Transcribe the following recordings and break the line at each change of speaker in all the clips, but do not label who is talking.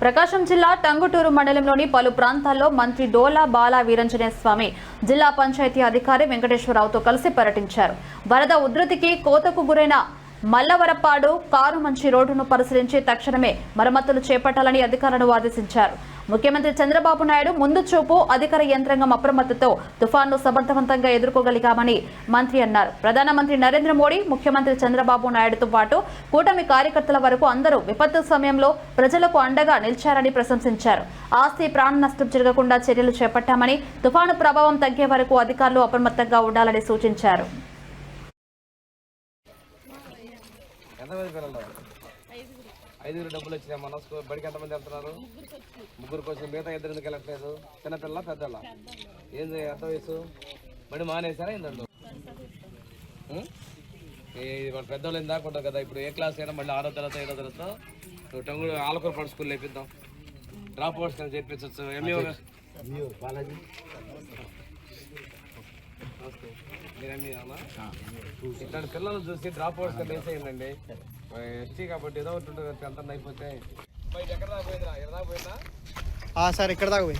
ప్రకాశం జిల్లా టంగుటూరు మండలంలోని పలు ప్రాంతాల్లో మంత్రి డోలా బాల వీరాంజనేయ స్వామి జిల్లా పంచాయతీ అధికారి వెంకటేశ్వరరావుతో కలిసి పర్యటించారు. వరద ఉధృతికి కోతకు గురైన మల్లవరపాడు కారుమంచి రోడ్డును పరిశీలించి తక్షణమే మరమ్మతులు చేపట్టాలని అధికారులను ఆదేశించారు. ముఖ్యమంత్రి చంద్రబాబు నాయుడు ముందు చూపు అధికార యంత్రాంగం అప్రమత్తతో తుఫాన్ను సమర్థవంతంగా ఎదుర్కోగలిగామని మంత్రి అన్నారు. ప్రధానమంత్రి నరేంద్ర మోడీ, ముఖ్యమంత్రి చంద్రబాబు నాయుడుతో పాటు కూటమి కార్యకర్తల వరకు అందరూ విపత్తు సమయంలో ప్రజలకు అండగా నిలిచారని ప్రశంసించారు. ఆస్తి ప్రాణ నష్టం జరగకుండా చర్యలు చేపట్టామని, తుఫాను ప్రభావం తగ్గే వరకు అధికారులు అప్రమత్తంగా ఉండాలని సూచించారు.
ఐదుగురు డబ్బులు వచ్చినాయి. మన బడికి ఎంతమంది వెళ్తున్నారు? ముగ్గురు కోసం. మిగతా ఇద్దరు ఎందుకు వెళ్ళట్లేదు? చిన్నపిల్ల పెద్దల ఏం ఎంత వయసు? బడి మానేసారా ఏందండు? మన పెద్దవాళ్ళు ఏం దాకుంటారు కదా. ఇప్పుడు ఏ క్లాస్ అయినా మళ్ళీ 6వ తరగతి 5వ తరగతి నువ్వు టంగుడు ఆలకూరపాడు స్కూల్లో వేపిద్దాం. డ్రాప్ అవుట్స్ కానీ చేయించవచ్చు. ఇట్లాంటి పిల్లలు చూసి డ్రాప్ అవుట్స్ కానీ వేసేయండి. ఎస్టీ కాబట్టి ఏదో ఒకటి ఉంటుంది. అంత అయిపోతే బయట ఎక్కడ దాకా పోయిందా? ఎక్కడ దాకా పోయిందా
సార్? ఇక్కడ దాకా పోయి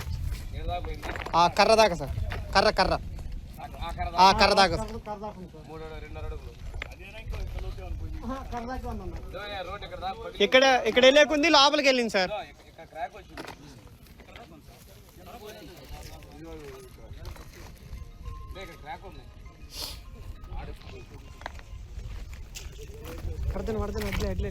కర్ర దాకా సార్. కర్ర కర్ర కర్ర దాకా
2.5 అడుగులు రోడ్
ఇక్కడ వెళ్ళేకుంది, లోపలికి వెళ్ళింది సార్.
ఇక్కడ క్రాక్ వచ్చింది. ఇక్కడ క్రాక్ ఉంది.
పడుతుంది అడ్లే